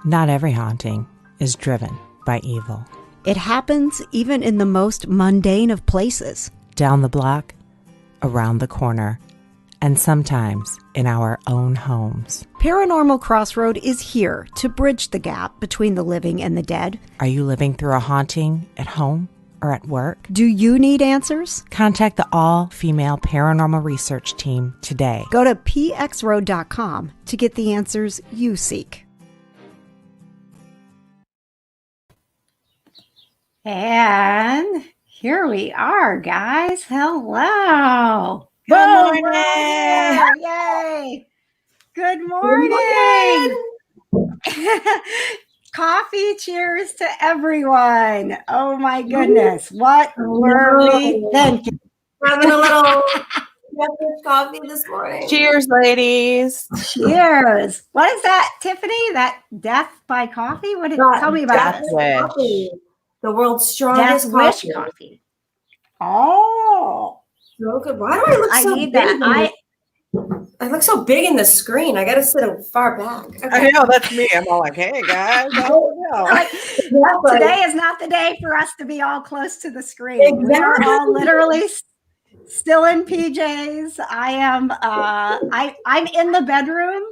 Not every haunting is driven by evil. It happens even in the most mundane of places. Down the block, around the corner, and sometimes in our own homes. Paranormal Crossroad is here to bridge the gap between the living and the dead. Are you living through a haunting at home or at work? Do you need answers? Contact the all-female paranormal research team today. Go to pxroad.com to get the answers you seek. And here we are, guys. Hello. Good morning. Yay. Good morning. Coffee cheers to everyone. Oh my goodness. What were we thinking? Having a little coffee this morning. Cheers, ladies. Cheers. What is that, Tiffany? That death by coffee? What did tell me about it? Coffee. The world's strongest Death wish coffee. coffee. Oh. So good. Why do I look so need big? that. I look so big in the screen. I gotta sit far back. Okay. I know, that's me. I'm all like, hey, guys. I don't know. Today is not the day for us to be all close to the screen. Exactly. We are all literally still in PJs. I am I'm in the bedroom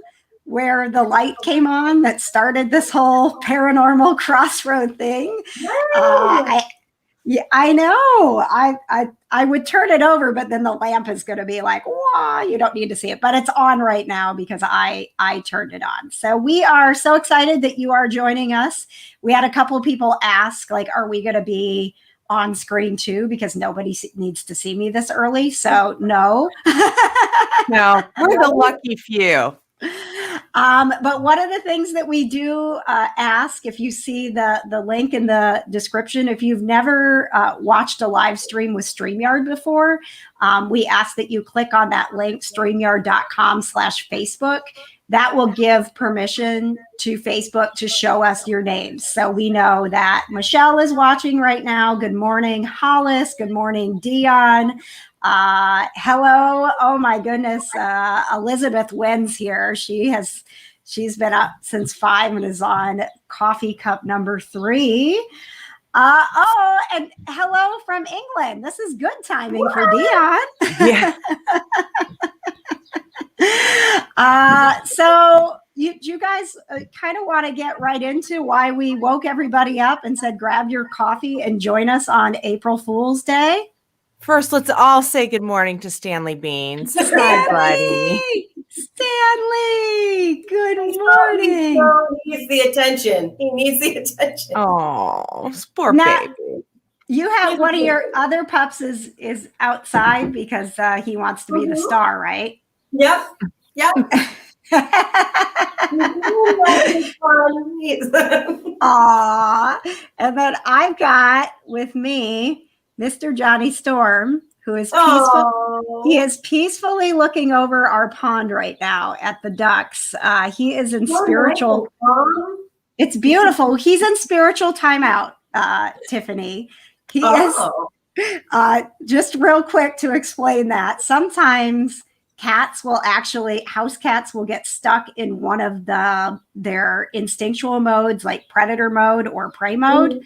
where the light came on that started this whole paranormal crossroad thing. I know. I would turn it over, but then the lamp is going to be like, wow, you don't need to see it. But it's on right now because I turned it on. So we are so excited that you are joining us. We had a couple of people ask, like, are we going to be on screen too? Because nobody needs to see me this early. So no. No, we're the lucky few. But one of the things that we do ask, if you see the link in the description, if you've never watched a live stream with StreamYard before, we ask that you click on that link, streamyard.com/Facebook. That will give permission to Facebook to show us your names. So we know that Michelle is watching right now. Good morning, Hollis. Good morning, Dion. Hello. Oh my goodness. Elizabeth Wynn's here. She's been up since 5 and is on coffee cup number 3. And hello from England. This is good timing for Dion. Yeah. So you guys kind of want to get right into why we woke everybody up and said, grab your coffee and join us on April Fool's Day. First, let's all say good morning to Stanley Beans. Hi, buddy. Stanley, good morning. He needs the attention. He needs the attention. Oh, poor Now, baby. You have one of your other pups is outside because he wants to be the star, right? Yep. Aw. And then I've got with me Mr. Johnny Storm, who is peaceful. He is peacefully looking over our pond right now at the ducks. He is in spiritual. It's beautiful. He's in spiritual timeout, Tiffany. He is. Just real quick to explain that. Sometimes house cats will get stuck in one of their instinctual modes, like predator mode or prey mode. Mm-hmm.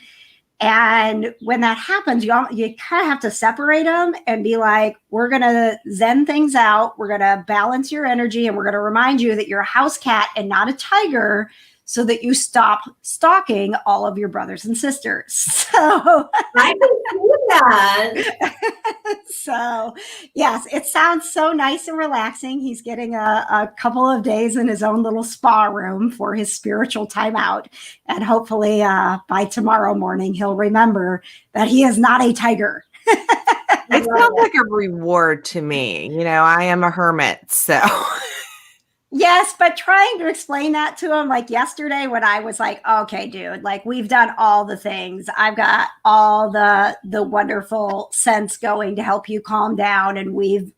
And when that happens, you kind of have to separate them and be like, we're going to zen things out. We're going to balance your energy. And we're going to remind you that you're a house cat and not a tiger so that you stop stalking all of your brothers and sisters. So I can see that. So yes, it sounds so nice and relaxing. He's getting a couple of days in his own little spa room for his spiritual timeout. And hopefully by tomorrow morning, he'll remember that he is not a tiger. It sounds like a reward to me. You know, I am a hermit, so. Yes, but trying to explain that to him, like yesterday when I was like, okay, dude, like we've done all the things. I've got all the wonderful scents going to help you calm down. And we've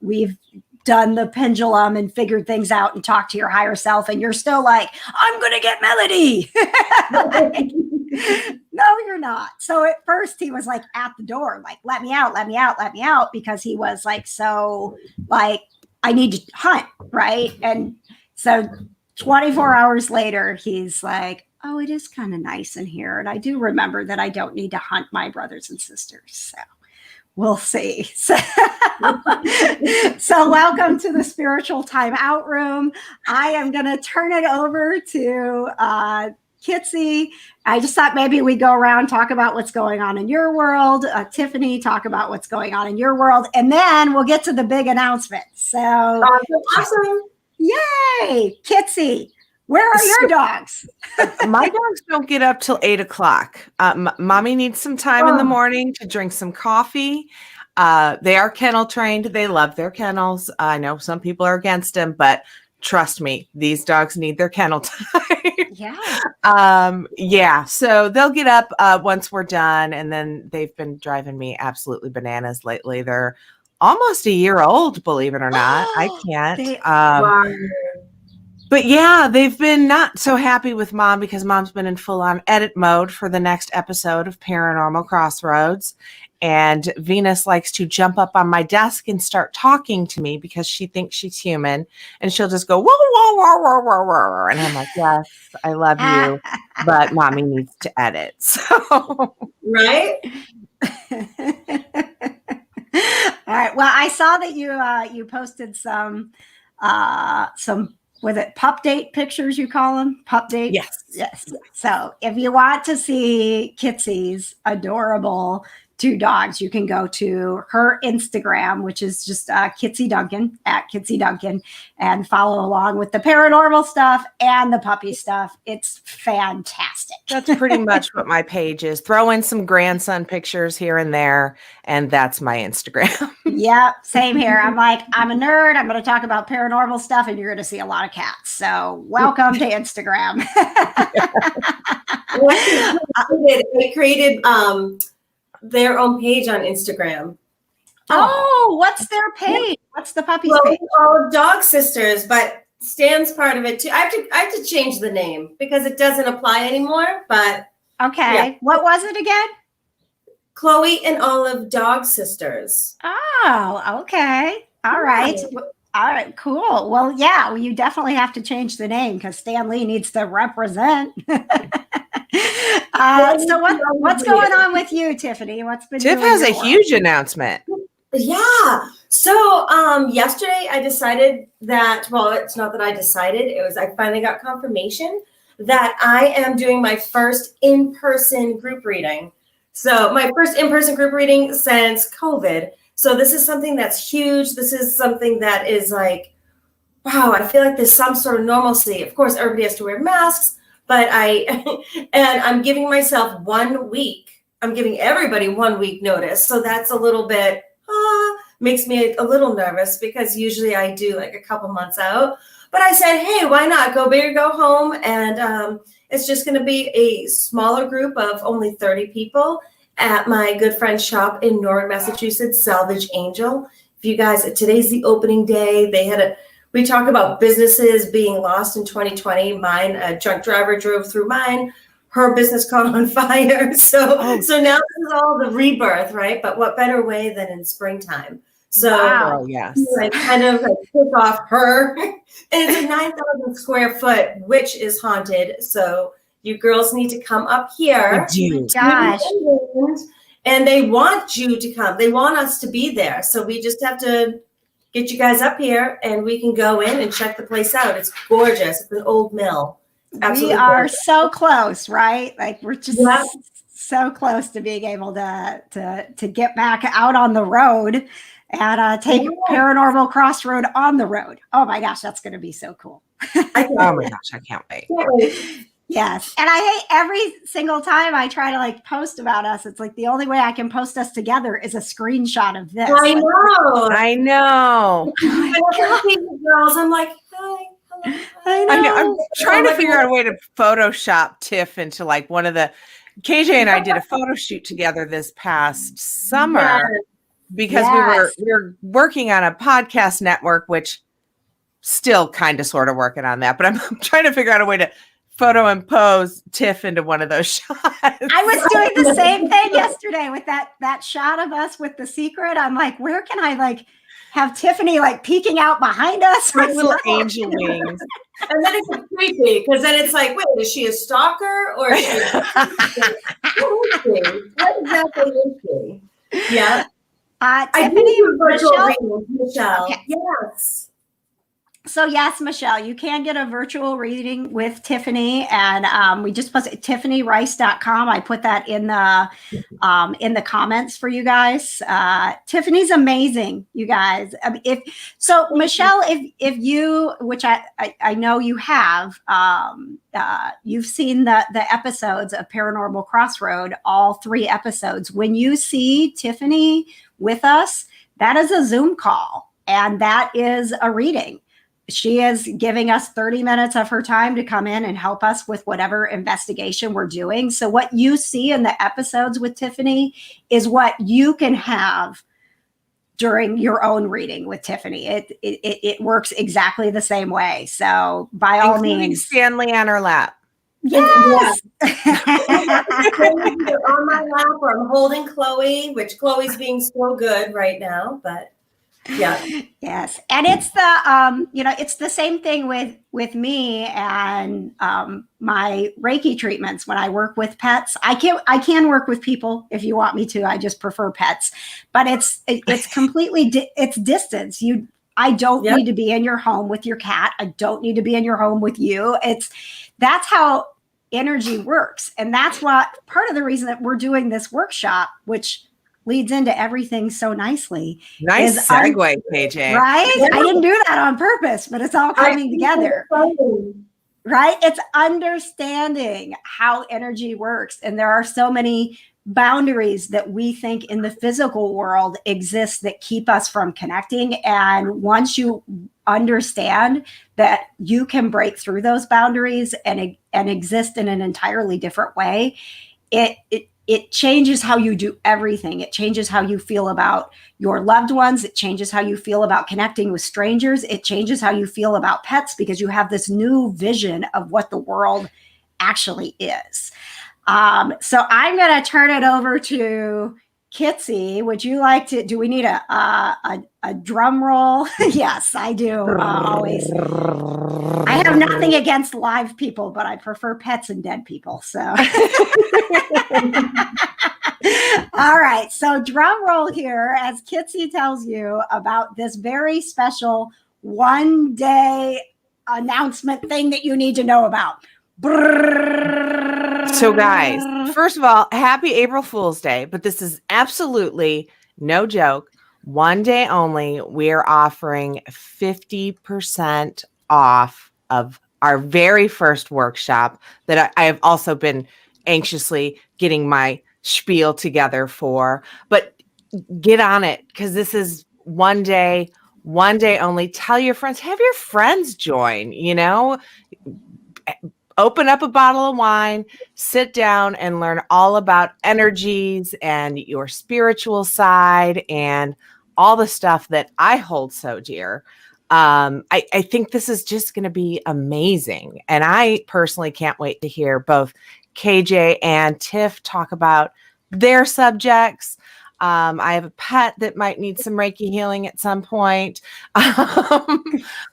done the pendulum and figured things out and talked to your higher self. And you're still like, I'm going to get Melody. Like, no, you're not. So at first he was like at the door, like, let me out, because he was like, so like, I need to hunt. Right. And so 24 hours later, he's like, oh, it is kind of nice in here. And I do remember that I don't need to hunt my brothers and sisters. So we'll see. So, so welcome to the Spiritual Timeout Room. I am going to turn it over to Kitsie. I just thought maybe we'd go around, talk about what's going on in your world. Tiffany, talk about what's going on in your world. And then we'll get to the big announcement. So Awesome. Yay, Kitsie. Where are your dogs? My dogs don't get up till 8 o'clock. Mommy needs some time in the morning to drink some coffee. They are kennel trained. They love their kennels. I know some people are against them, but trust me, these dogs need their kennel time. Yeah. So they'll get up once we're done, and then they've been driving me absolutely bananas lately. They're almost a year old, believe it or not. I can't. But yeah, they've been not so happy with Mom because Mom's been in full-on edit mode for the next episode of Paranormal Crossroads. And Venus likes to jump up on my desk and start talking to me because she thinks she's human. And she'll just go, whoa, whoa, whoa, whoa, whoa, whoa. And I'm like, yes, I love you, but Mommy needs to edit. So, Right? All right. Well, I saw that you posted some was it pup date pictures, you call them? Pup date? Yes. So if you want to see Kitsie's adorable 2 dogs, you can go to her Instagram, which is just Kitsie Duncan, at Kitsie Duncan, and follow along with the paranormal stuff and the puppy stuff. It's fantastic. That's pretty much what my page is. Throw in some grandson pictures here and there, and that's my Instagram. Yeah, same here. I'm like, I'm a nerd. I'm going to talk about paranormal stuff, and you're going to see a lot of cats. So welcome to Instagram. They created their own page on Instagram. Oh, what's their page? What's the puppy's page? It's called Dog Sisters, but Stan's part of it too. I have to change the name because it doesn't apply anymore. But okay, yeah. What was it again? Chloe and Olive Dog Sisters. Oh, okay. All right. All right, cool. Well, yeah, well, you definitely have to change the name because Stan Lee needs to represent. So what's going on with you, Tiffany? What's been Tiff has a huge announcement. Yeah. So yesterday I decided that, well, it's not that I decided, it was I finally got confirmation that I am doing my first in-person group reading. So my first in-person group reading since COVID. So this is something that's huge. This is something that is like, wow, I feel like there's some sort of normalcy. Of course, everybody has to wear masks, but I'm giving myself 1 week. I'm giving everybody 1 week notice. So that's a little bit, makes me a little nervous because usually I do like a couple months out. But I said, hey, why not? Go big or go home. And it's just going to be a smaller group of only 30 people at my good friend's shop in Norwood, Massachusetts, Salvage Angel. If you guys, today's the opening day. We talk about businesses being lost in 2020. Mine, a drunk driver drove through mine. Her business caught on fire. So now this is all the rebirth, right? But what better way than in springtime? So yes, I kind of took off her. And it's a 9,000 square foot, which is haunted. So you girls need to come up here. Gosh. And they want you to come. They want us to be there. So we just have to get you guys up here and we can go in and check the place out. It's gorgeous. It's an old mill. Absolutely we are gorgeous. So close, right? Like we're just so close to being able to get back out on the road and take Paranormal Crossroad on the road. Oh my gosh, that's going to be so cool. Oh my gosh, I can't wait. Yes. And I hate every single time I try to like post about us. It's like the only way I can post us together is a screenshot of this. I know. I know. Girls, I'm like, hi. I know. I'm trying to figure out a way to Photoshop Tiff into like one of the KJ and I did a photo shoot together this past summer because we were working on a podcast network, which still kind of sort of working on that, but I'm trying to figure out a way to photo impose Tiff into one of those shots. I was doing the same thing yesterday with that shot of us with The Secret. I'm like, where can I like have Tiffany like peeking out behind us. Like little angel wings. And then it's creepy because then it's like, wait, is she a stalker or is she what exactly is she? Yeah. Tiffany, Michelle. Okay. Yes. So yes, Michelle, you can get a virtual reading with Tiffany, and we just posted tiffanyrice.com. I put that in the comments for you guys. Tiffany's amazing, you guys. I mean, Michelle, if you, which I know you have, you've seen the episodes of Paranormal Crossroad, all 3 episodes. When you see Tiffany with us, that is a Zoom call, and that is a reading. She is giving us 30 minutes of her time to come in and help us with whatever investigation we're doing. So what you see in the episodes with Tiffany is what you can have during your own reading with Tiffany. It works exactly the same way. So by all means, Stanley on her lap. Yes. Either on my lap or I'm holding Chloe, which Chloe's being so good right now, but yeah. Yes. And it's the it's the same thing with me and my Reiki treatments when I work with pets. I can work with people if you want me to. I just prefer pets. But it's completely it's distance. I don't need to be in your home with your cat. I don't need to be in your home with you. That's how energy works. And that's what part of the reason that we're doing this workshop, which leads into everything so nicely. Nice segue, KJ. Right? Yeah. I didn't do that on purpose, but it's all coming together. Right? It's understanding how energy works. And there are so many boundaries that we think in the physical world exist that keep us from connecting. And once you understand that you can break through those boundaries and exist in an entirely different way, it changes how you do everything. It changes how you feel about your loved ones. It changes how you feel about connecting with strangers. It changes how you feel about pets because you have this new vision of what the world actually is. So I'm going to turn it over to Kitsie. Would you like to, do we need a drum roll? Yes, I do. Always. I have nothing against live people, but I prefer pets and dead people. So, all right. So drum roll here as Kitsie tells you about this very special one-day announcement thing that you need to know about. So guys, first of all, happy April Fool's Day, but this is absolutely no joke. One day only, we're offering 50% off of our very first workshop that I have also been anxiously getting my spiel together for. But get on it because this is one day only. Tell your friends, have your friends join, open up a bottle of wine, sit down and learn all about energies and your spiritual side and all the stuff that I hold so dear. I think this is just going to be amazing. And I personally can't wait to hear both KJ and Tiff talk about their subjects. I have a pet that might need some Reiki healing at some point.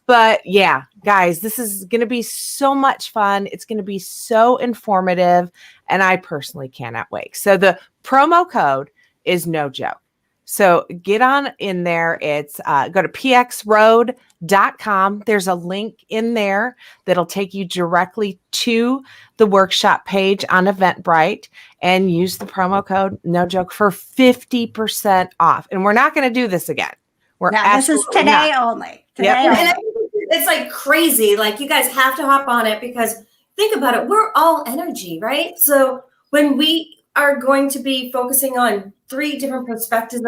But yeah, guys, this is going to be so much fun. It's going to be so informative. And I personally cannot wait. So the promo code is no joke. So get on in there. It's go to pxroad.com. There's a link in there that'll take you directly to the workshop page on Eventbrite and use the promo code no joke for 50% off. And we're not going to do this again. This is today only. Today only. And it's like crazy. Like you guys have to hop on it because think about it. We're all energy, right? So when we are going to be focusing on 3 different perspectives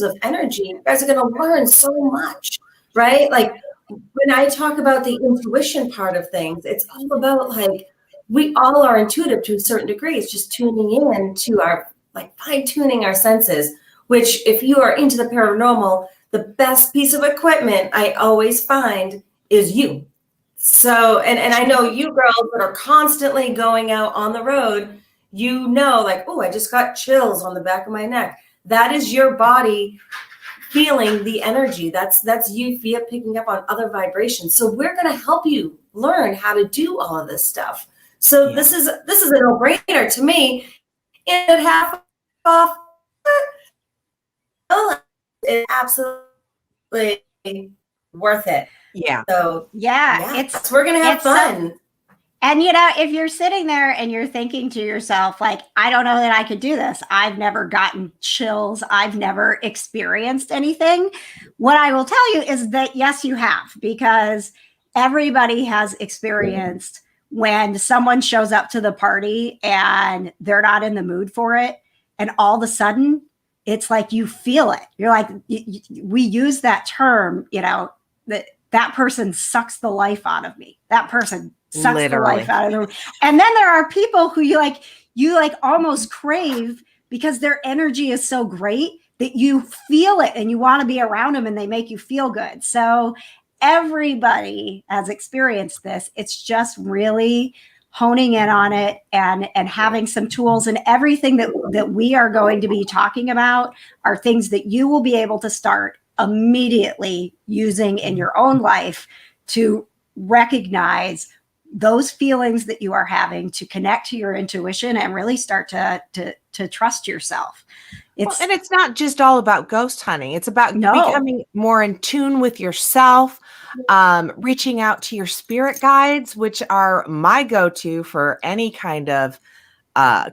of energy, you guys are going to learn so much, right? Like when I talk about the intuition part of things, it's all about like we all are intuitive to a certain degree. It's just tuning in to our fine-tuning our senses, which if you are into the paranormal, the best piece of equipment I always find is you. So, and I know you girls that are constantly going out on the road, oh, I just got chills on the back of my neck. That is your body feeling the energy. That's you picking up on other vibrations. So we're going to help you learn how to do all of this stuff. So this is a no-brainer to me. And at half off, it's absolutely worth it. Yeah. So it's we're gonna have fun. And if you're sitting there and you're thinking to yourself, like, I don't know that I could do this. I've never gotten chills. I've never experienced anything. What I will tell you is that, yes, you have, because everybody has experienced when someone shows up to the party and they're not in the mood for it. And all of a sudden, it's like you feel it. You're like, we use that term, that person sucks the life out of me. That person sucks the life out of them. And then there are people who you almost crave because their energy is so great that you feel it and you want to be around them and they make you feel good. So everybody has experienced this. It's just really honing in on it and having some tools, and everything that we are going to be talking about are things that you will be able to start immediately using in your own life to recognize those feelings that you are having, to connect to your intuition and really start to trust yourself. And it's not just all about ghost hunting. It's about becoming more in tune with yourself, reaching out to your spirit guides, which are my go-to for any kind of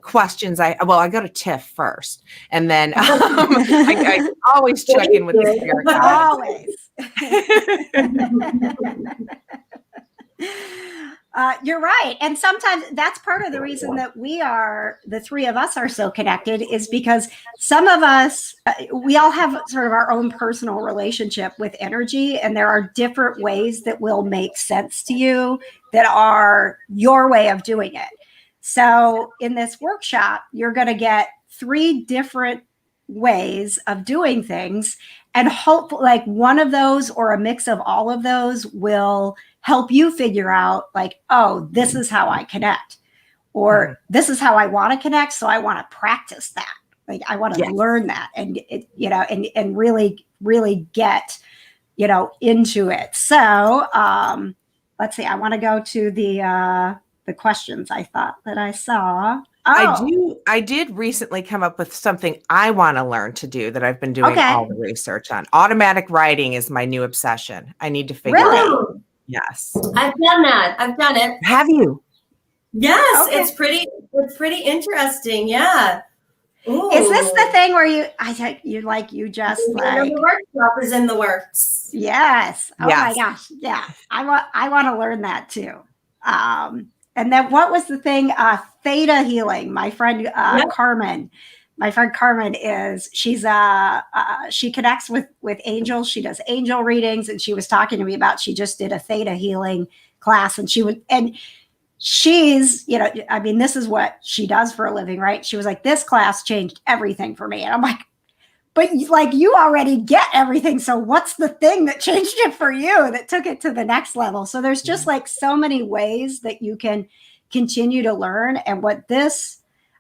questions. I go to Tiff first, and then I always check in with the spirit guides. You're right. And sometimes that's part of the reason that the three of us are so connected, is because some of us, we all have sort of our own personal relationship with energy, and there are different ways that will make sense to you that are your way of doing it. So in this workshop, you're going to get 3 different ways of doing things, and hopefully like one of those or a mix of all of those will help you figure out, like, oh, this is how I connect, or this is how I want to connect. So I want to practice that. Like, I want to learn that and and really, really get, into it. So let's see, I want to go to the questions I thought that I saw. I did recently come up with something I want to learn to do that I've been doing all the research on. Automatic writing is my new obsession. I need to figure out. Yes. I've done that. I've done it. Have you? Yes. Okay. It's pretty interesting. Yeah. Ooh. Is this the thing where the workshop is in the works? Yes. Oh my gosh. Yeah. I want to learn that too. And then what was the thing? Theta Healing. My friend Carmen. My friend Carmen she connects with angels. She does angel readings, and she was talking to me about, she just did a Theta Healing class, and she's, this is what she does for a living, right? She was like, this class changed everything for me. And I'm like, but like, you already get everything. So what's the thing that changed it for you, that took it to the next level? So there's just like so many ways that you can continue to learn. And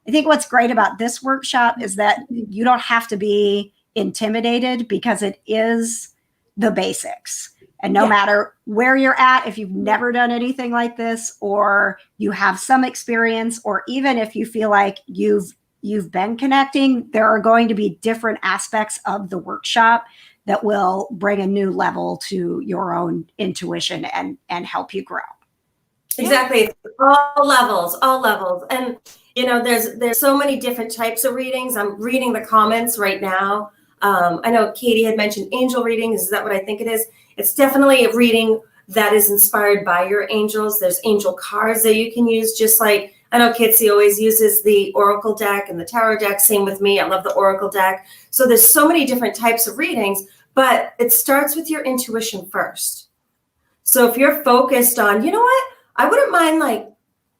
I think what's great about this workshop is that you don't have to be intimidated, because it is the basics. And no matter where you're at, if you've never done anything like this, or you have some experience, or even if you feel like you've been connecting, there are going to be different aspects of the workshop that will bring a new level to your own intuition and help you grow. Exactly. All levels. And, there's so many different types of readings. I'm reading the comments right now. I know Katie had mentioned angel readings. Is that what I think it is? It's definitely a reading that is inspired by your angels. There's angel cards that you can use, just like, I know Kitsie always uses the Oracle deck and the Tarot deck. Same with me. I love the Oracle deck. So there's so many different types of readings, but it starts with your intuition first. So if you're focused on, I wouldn't mind, like,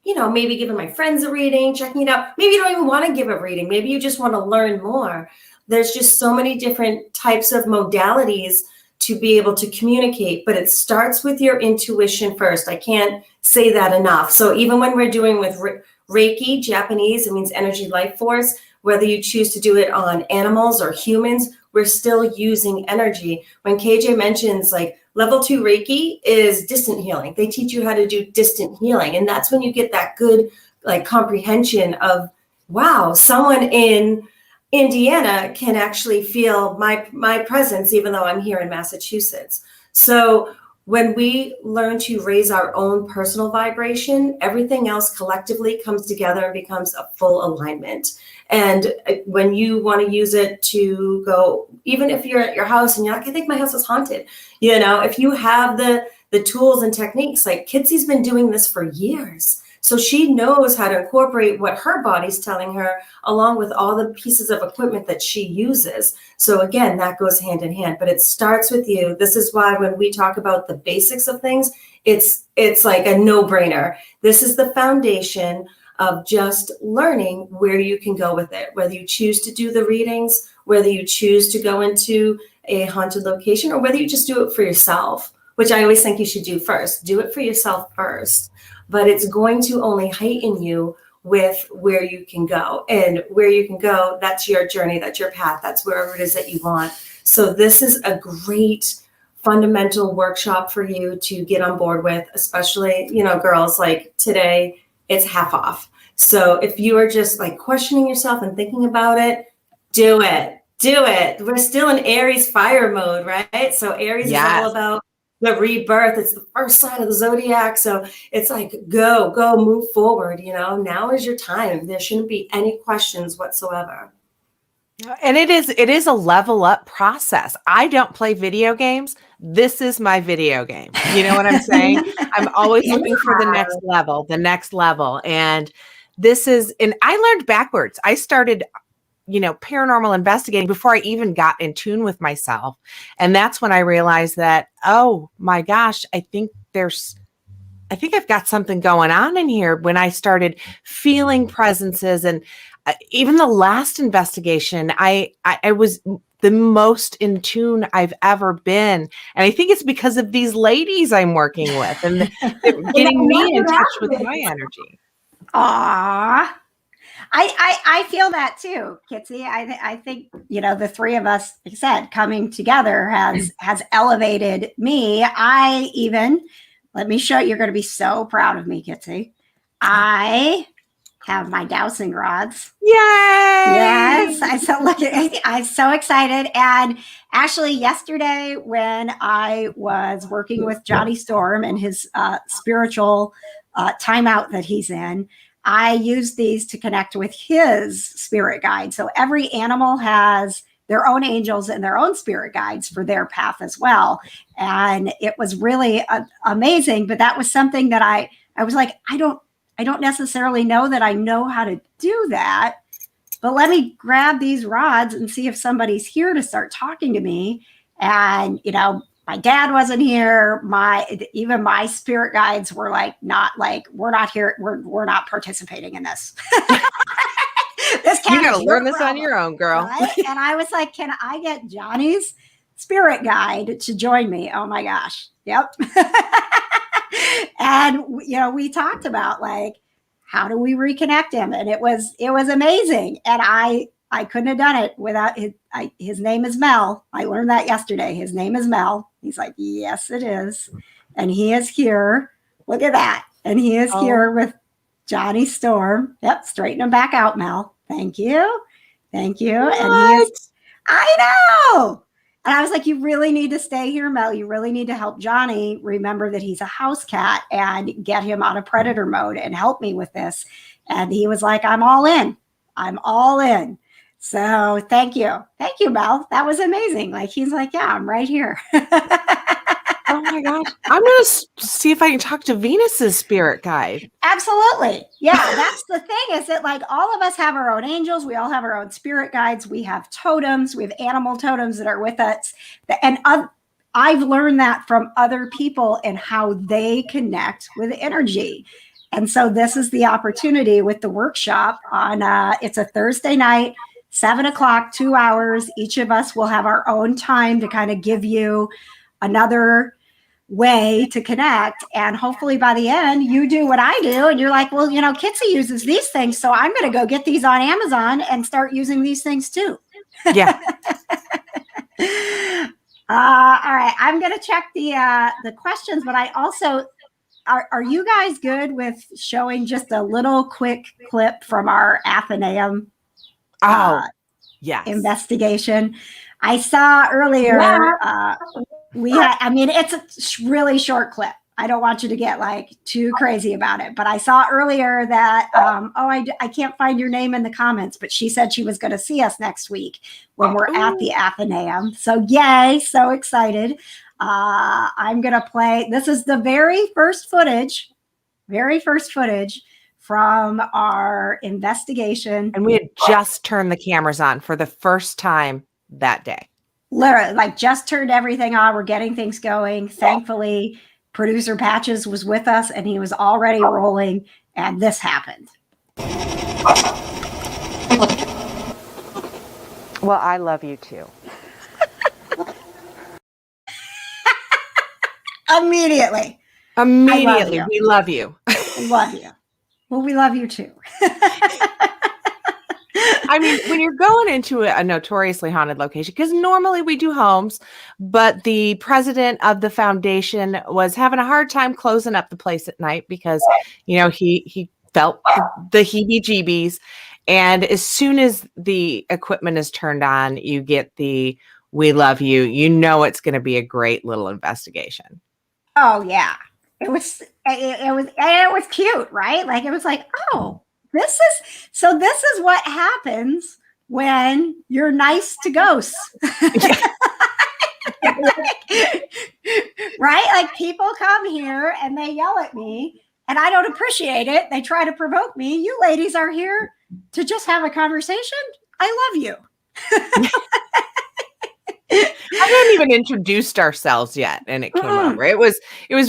maybe giving my friends a reading, checking it out. Maybe you don't even want to give a reading. Maybe you just want to learn more. There's just so many different types of modalities to be able to communicate, but it starts with your intuition first. I can't say that enough. So even when we're doing with Reiki, Japanese, it means energy life force, whether you choose to do it on animals or humans, we're still using energy. When KJ mentions like level 2 Reiki is distant healing, they teach you how to do distant healing. And that's when you get that good like comprehension of, wow, someone in Indiana can actually feel my presence, even though I'm here in Massachusetts. So when we learn to raise our own personal vibration, everything else collectively comes together and becomes a full alignment. And when you want to use it to go, even if you're at your house and you're like, I think my house is haunted, you know, if you have the tools and techniques, like Kitsie's been doing this for years. So she knows how to incorporate what her body's telling her, along with all the pieces of equipment that she uses. So again, that goes hand in hand, but it starts with you. This is why when we talk about the basics of things, it's like a no-brainer. This is the foundation of just learning where you can go with it, whether you choose to do the readings, whether you choose to go into a haunted location, or whether you just do it for yourself, which I always think you should do first. Do it for yourself first. But it's going to only heighten you with where you can go. And where you can go, that's your journey, that's your path, that's wherever it is that you want. So this is a great fundamental workshop for you to get on board with, especially, you know, girls, like today, it's half off. So if you are just like questioning yourself and thinking about it, do it. Do it. We're still in Aries fire mode, right? So Aries is all about the rebirth. It's the first sign of the zodiac. So it's like, go, move forward. You know, now is your time. There shouldn't be any questions whatsoever. And it is a level up process. I don't play video games. This is my video game. You know what I'm saying? I'm always looking for the next level. And this is, and I learned backwards. I started, you know, paranormal investigating before I even got in tune with myself. And that's when I realized that, oh my gosh, I think I've got something going on in here, when I started feeling presences. And even the last investigation, I was the most in tune I've ever been. And I think it's because of these ladies I'm working with, and they're getting me in touch with my energy. Aww. I feel that too, Kitsie. I think, you know, the three of us, like I said, coming together has elevated me. Let me show you. You're going to be so proud of me, Kitsie. I have my dowsing rods. Yay! Yes. I'm so excited. And actually yesterday, when I was working with Johnny Storm and his spiritual timeout that he's in, I use these to connect with his spirit guide. So every animal has their own angels and their own spirit guides for their path as well. And it was really amazing. But that was something that I was like, I don't necessarily know that I know how to do that. But let me grab these rods and see if somebody's here to start talking to me. And, you know, my dad wasn't here. Even my spirit guides were like, we're not here. We're not participating in this. You got to learn this on your own, girl. Right? And I was like, can I get Johnny's spirit guide to join me? Oh my gosh. Yep. And, you know, we talked about like, how do we reconnect him? And it was amazing. And I couldn't have done it without his name is Mel. I learned that yesterday. His name is Mel. He's like, yes, it is. And he is here. Look at that. And he is here with Johnny Storm. Yep. Straighten him back out, Mel. Thank you. Thank you. What? And he is, I know. And I was like, you really need to stay here, Mel. You really need to help Johnny remember that he's a house cat and get him out of predator mode and help me with this. And he was like, I'm all in. I'm all in. So thank you. Thank you, Mel. That was amazing. Like, he's like, yeah, I'm right here. Oh my gosh. I'm going to see if I can talk to Venus's spirit guide. Absolutely. Yeah. That's the thing, is that like all of us have our own angels. We all have our own spirit guides. We have totems. We have animal totems that are with us. And I've learned that from other people and how they connect with energy. And so this is the opportunity with the workshop on, it's a Thursday night, 7:00, 2 hours. Each of us will have our own time to kind of give you another way to connect. And hopefully by the end, you do what I do. And you're like, well, you know, Kitsie uses these things, so I'm going to go get these on Amazon and start using these things too. Yeah. All right, I'm gonna check the questions, but I also are you guys good with showing just a little quick clip from our Athenaeum yes. investigation? I saw earlier it's a really short clip. I don't want you to get like too crazy about it, but I saw earlier that I can't find your name in the comments, but she said she was going to see us next week when we're at the Athenaeum. So yay, so excited. I'm going to play. This is the very first footage from our investigation. And we had just turned the cameras on for the first time that day. Literally, like just turned everything on. We're getting things going. Thankfully, producer Patches was with us and he was already rolling, and this happened. Well, I love you too. Immediately. We love you. Love you. Well, we love you too. I mean, when you're going into a notoriously haunted location, because normally we do homes, but the president of the foundation was having a hard time closing up the place at night because, he felt the heebie-jeebies. And as soon as the equipment is turned on, you get the "we love you." You know it's going to be a great little investigation. Oh yeah, it was cute, right? Like it was like, oh. This is what happens when you're nice to ghosts. Right? Like people come here and they yell at me and I don't appreciate it. They try to provoke me. You ladies are here to just have a conversation. I love you. I hadn't even introduced ourselves yet, and it came over. It was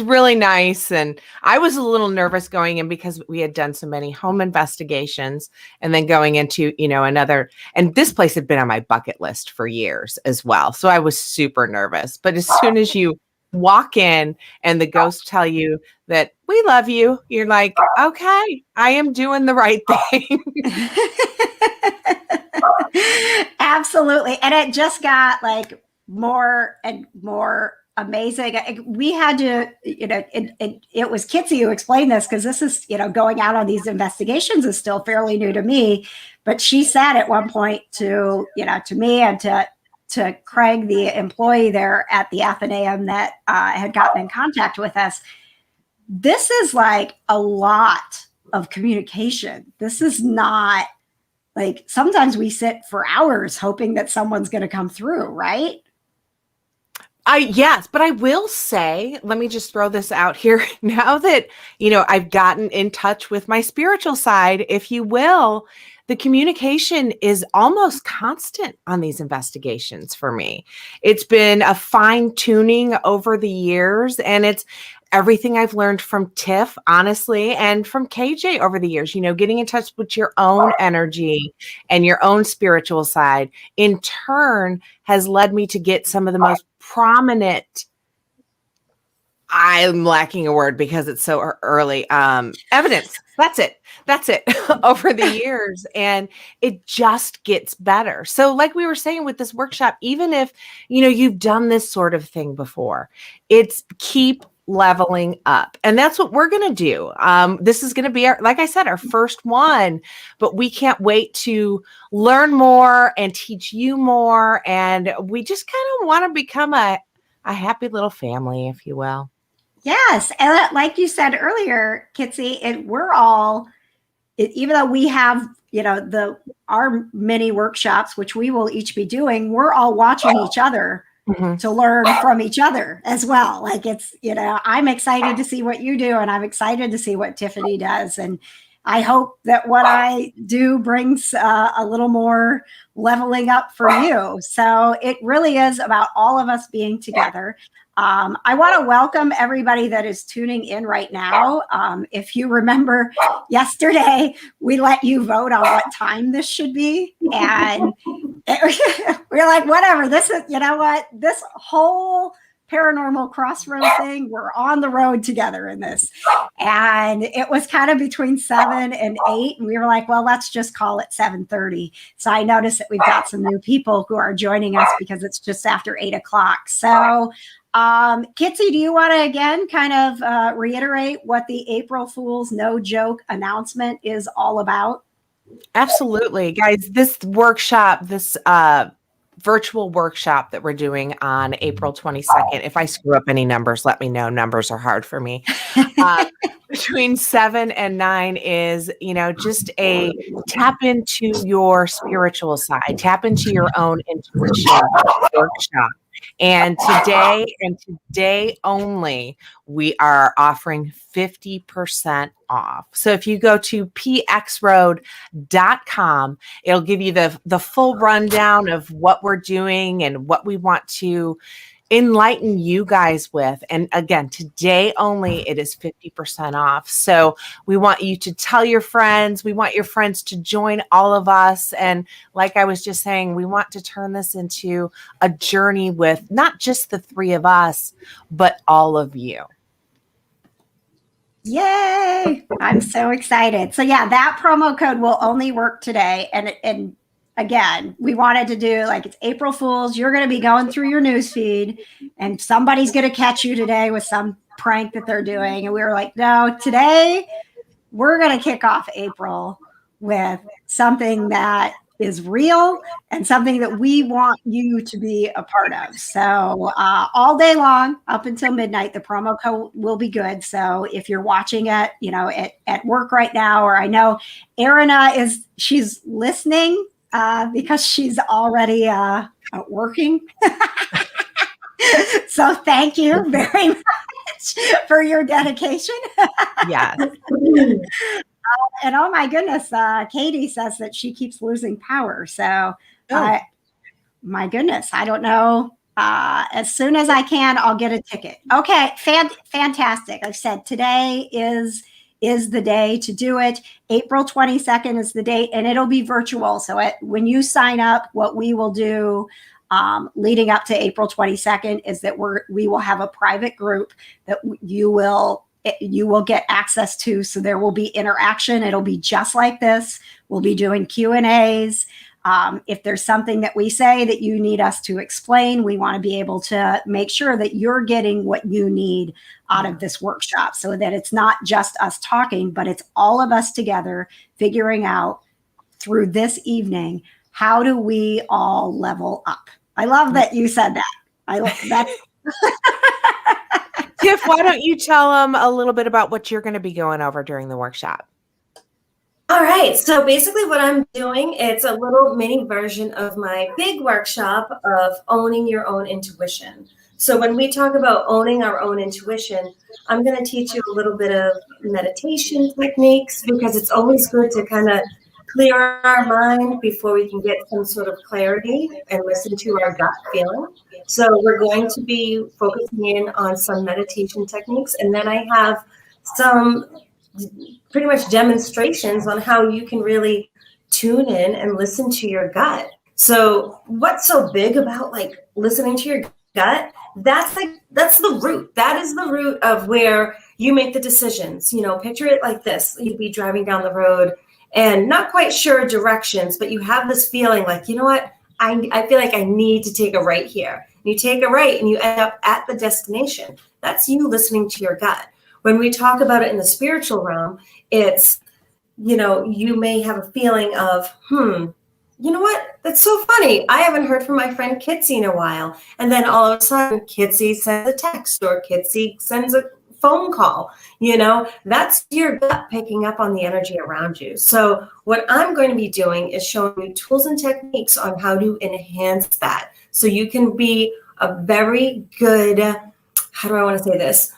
really nice, and I was a little nervous going in because we had done so many home investigations, and then going into another. And this place had been on my bucket list for years as well, so I was super nervous. But as soon as you walk in and the ghosts tell you that we love you, you're like, okay, I am doing the right thing. Absolutely. And it just got like more and more amazing. We had to, it was Kitsie who explained this because this is, going out on these investigations is still fairly new to me. But she said at one point to me and to Craig, the employee there at the Athenaeum that had gotten in contact with us, this is like a lot of communication. This is not like sometimes we sit for hours hoping that someone's going to come through, right? Yes, but I will say, let me just throw this out here. Now that, I've gotten in touch with my spiritual side, if you will, the communication is almost constant on these investigations for me. It's been a fine tuning over the years, and it's everything I've learned from Tiff, honestly, and from KJ over the years, getting in touch with your own energy and your own spiritual side in turn has led me to get some of the most prominent, I'm lacking a word because it's so early, evidence. That's it over the years. And it just gets better. So like we were saying with this workshop, even if, you've done this sort of thing before, it's keep leveling up. And that's what we're going to do. This is going to be like I said, our first one, but we can't wait to learn more and teach you more. And we just kind of want to become a happy little family, if you will. Yes. And like you said earlier, Kitsie, we're all, even though we have, our mini workshops, which we will each be doing, we're all watching each other to learn from each other as well. Like it's, I'm excited to see what you do and I'm excited to see what Tiffany does. And I hope that what I do brings a little more leveling up for you. So it really is about all of us being together. I want to welcome everybody that is tuning in right now. If you remember yesterday, we let you vote on what time this should be. And we're like, whatever, this is, this whole paranormal crossroad thing. We're on the road together in this. And it was kind of between 7 and 8. And we were like, well, let's just call it 7:30. So I noticed that we've got some new people who are joining us because it's just after 8 o'clock. So Kitsie, do you want to again kind of reiterate what the April Fool's No Joke announcement is all about? Absolutely. Guys, this workshop, this virtual workshop that we're doing on April 22nd, if I screw up any numbers, let me know. Numbers are hard for me. Between 7 and 9 is, just a tap into your spiritual side, tap into your own intuition workshop. And today only, we are offering 50% off. So if you go to pxroad.com, it'll give you the full rundown of what we're doing and what we want to enlighten you guys with. And again, today only, it is 50% off. So we want you to tell your friends. We want your friends to join all of us. And like I was just saying, we want to turn this into a journey with not just the 3 of us, but all of you. Yay! I'm so excited. So yeah, that promo code will only work today. And again, we wanted to do like it's April Fool's. You're going to be going through your news feed and somebody's going to catch you today with some prank that they're doing. And we were like, no, today we're going to kick off April with something that is real and something that we want you to be a part of. So all day long up until midnight, the promo code will be good. So if you're watching it, at work right now, or I know Erina she's listening because she's already working. So thank you very much for your dedication. Yes. And oh my goodness, Katie says that she keeps losing power. So my goodness, I don't know. As soon as I can, I'll get a ticket. Okay, fantastic. I said today is the day to do it. April 22nd is the date, and it'll be virtual. So when you sign up, what we will do leading up to April 22nd is that we will have a private group that you will get access to. So there will be interaction. It'll be just like this. We'll be doing Q&As. If there's something that we say that you need us to explain, we want to be able to make sure that you're getting what you need out of this workshop so that it's not just us talking, but it's all of us together figuring out through this evening, how do we all level up? I love that you said that. I love that. Tiff, why don't you tell them a little bit about what you're going to be going over during the workshop? All right. So basically what I'm doing, it's a little mini version of my big workshop of owning your own intuition. So when we talk about owning our own intuition, I'm going to teach you a little bit of meditation techniques because it's always good to kind of clear our mind before we can get some sort of clarity and listen to our gut feeling. So we're going to be focusing in on some meditation techniques. And then I have some pretty much demonstrations on how you can really tune in and listen to your gut. So what's so big about like listening to your gut? That's the root. That is the root of where you make the decisions. Picture it like this. You'd be driving down the road and not quite sure directions, but you have this feeling like, you know what? I feel like I need to take a right here. You take a right and you end up at the destination. That's you listening to your gut. When we talk about it in the spiritual realm, it's, you may have a feeling of, you know what? That's so funny. I haven't heard from my friend Kitsie in a while. And then all of a sudden, Kitsie sends a text or Kitsie sends a phone call. That's your gut picking up on the energy around you. So what I'm going to be doing is showing you tools and techniques on how to enhance that. So you can be a very good, how do I want to say this?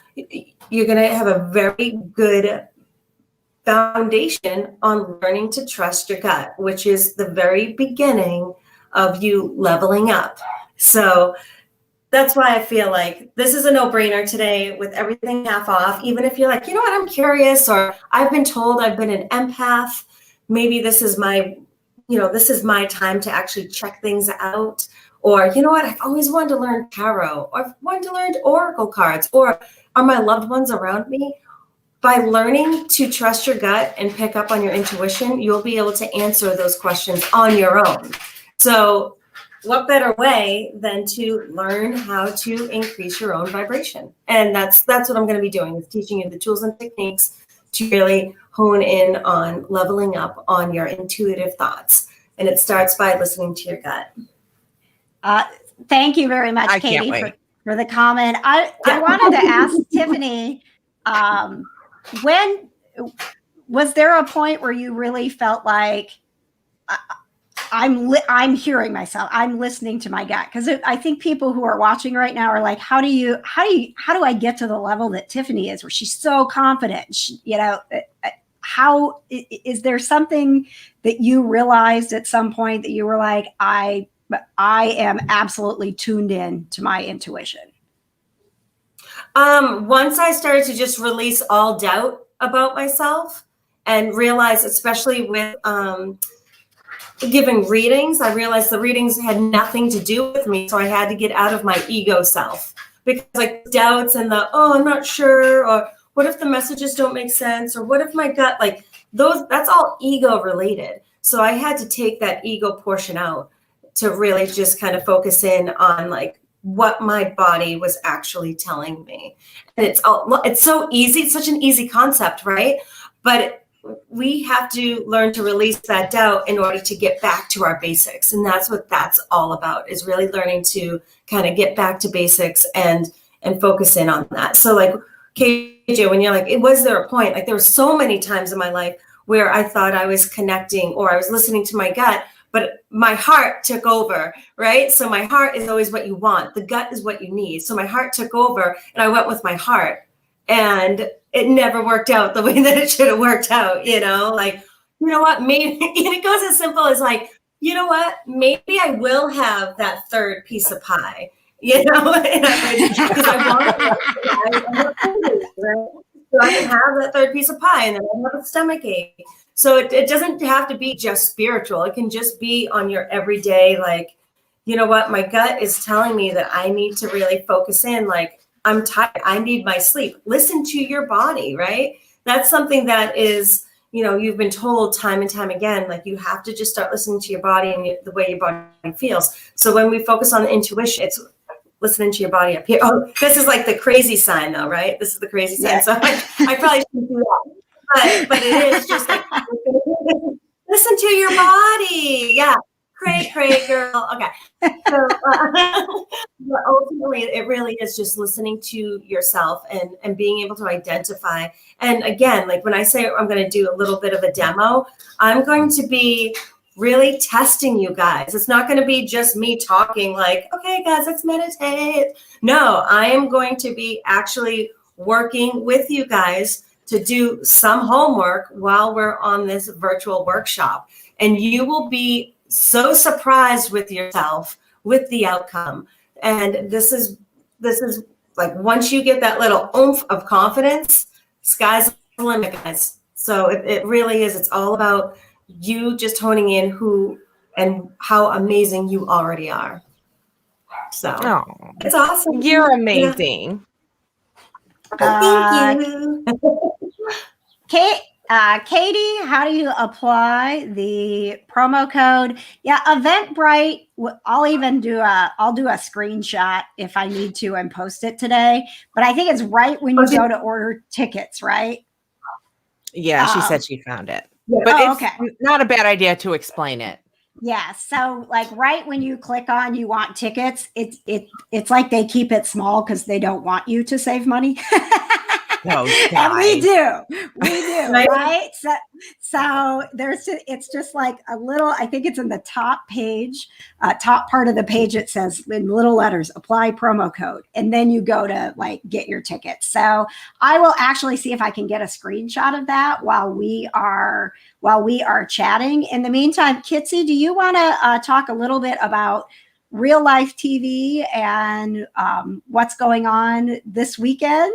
You're going to have a very good foundation on learning to trust your gut, which is the very beginning of you leveling up. So that's why I feel like this is a no-brainer today with everything half off. Even if you're like, you know what, I'm curious, or I've been told I've been an empath. Maybe this is my time to actually check things out. Or, you know what, I've always wanted to learn tarot, or I've wanted to learn oracle cards, or are my loved ones around me? By learning to trust your gut and pick up on your intuition, you'll be able to answer those questions on your own. So what better way than to learn how to increase your own vibration? And that's what I'm going to be doing, is teaching you the tools and techniques to really hone in on leveling up on your intuitive thoughts. And it starts by listening to your gut. Thank you very much, Katie, for the comment. I wanted to ask Tiffany, when was there a point where you really felt like I'm hearing myself, I'm listening to my gut? Because I think people who are watching right now are like, how do I get to the level that Tiffany is, where she's so confident? How is there something that you realized at some point that you were like, I am absolutely tuned in to my intuition? Once I started to just release all doubt about myself and realize, especially with giving readings, I realized the readings had nothing to do with me. So I had to get out of my ego self, because like doubts and I'm not sure, or what if the messages don't make sense, or what if my gut, like that's all ego related. So I had to take that ego portion out to really just kind of focus in on like what my body was actually telling me. And it's so easy. It's such an easy concept, right? But we have to learn to release that doubt in order to get back to our basics. And that's what that's all about, is really learning to kind of get back to basics and focus in on that. So like KJ, when you're like, was there a point? Like there were so many times in my life where I thought I was connecting or I was listening to my gut, but my heart took over, right? So my heart is always what you want. The gut is what you need. So my heart took over and I went with my heart, and it never worked out the way that it should have worked out, like, you know what, maybe it goes as simple as like, you know what, maybe I will have that third piece of pie, because I want it, right? So I can have that third piece of pie, and then I have a stomach ache. So it doesn't have to be just spiritual. It can just be on your everyday, like, you know what, my gut is telling me that I need to really focus in, like, I'm tired, I need my sleep. Listen to your body, right? That's something that is, you've been told time and time again, like you have to just start listening to your body and the way your body feels. So when we focus on the intuition, it's listening to your body up here. Oh, this is like the crazy sign though, right? This is the crazy sign. Yeah. So I probably shouldn't do that. But it is just like, listen to your body. Yeah. Great, girl. Okay. So but ultimately, it really is just listening to yourself and being able to identify. And again, like when I say I'm going to do a little bit of a demo, I'm going to be really testing you guys. It's not going to be just me talking like, okay, guys, let's meditate. No, I am going to be actually working with you guys to do some homework while we're on this virtual workshop. And you will be so surprised with yourself, with the outcome. And this is like, once you get that little oomph of confidence, sky's the limit, guys. So it really is. It's all about you just honing in who and how amazing you already are. So it's awesome. You're amazing. Yeah. Thank you. Katie, how do you apply the promo code? Yeah, Eventbrite. I'll do a screenshot if I need to and post it today. But I think it's right when you go to order tickets, right? Yeah, she said she found it. But it's not a bad idea to explain it. Yeah. So like right when you click on you want tickets, it's like they keep it small because they don't want you to save money. And we do, right? So it's just like a little, I think it's in the top page, top part of the page, it says in little letters, apply promo code. And then you go to like, get your tickets. So I will actually see if I can get a screenshot of that while we are chatting. In the meantime, Kitsie, do you want to talk a little bit about real life TV and what's going on this weekend?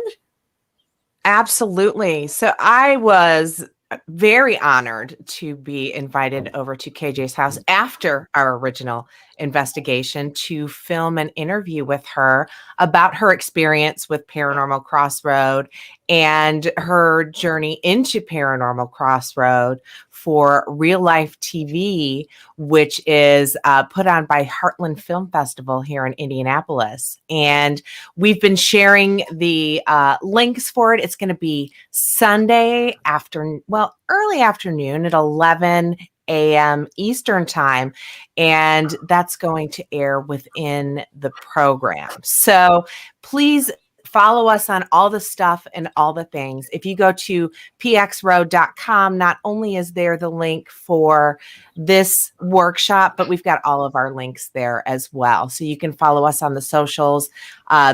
Absolutely. So I was very honored to be invited over to KJ's house after our original investigation to film an interview with her about her experience with Paranormal Crossroad and her journey into Paranormal Crossroad for Real Life TV, which is put on by Heartland Film Festival here in Indianapolis. And we've been sharing the links for it. It's going to be Sunday early afternoon at 11 a.m. Eastern time, and that's going to air within the program. So please follow us on all the stuff and all the things. If you go to pxroad.com, not only is there the link for this workshop, but we've got all of our links there as well. So you can follow us on the socials.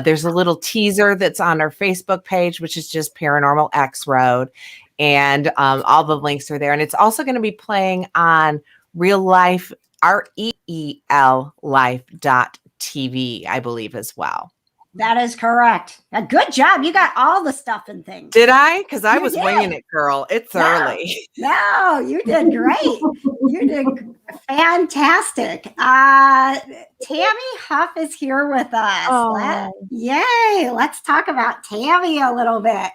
There's a little teaser that's on our Facebook page, which is just Paranormal X Road. And all the links are there. And it's also going to be playing on Real Life, REEL Life.tv, I believe, as well. That is correct. Good job. You got all the stuff and things. Did I? Because I was winging it, girl. It's early. No, you did great. You did fantastic. Tammy Huff is here with us. Yay. Let's talk about Tammy a little bit.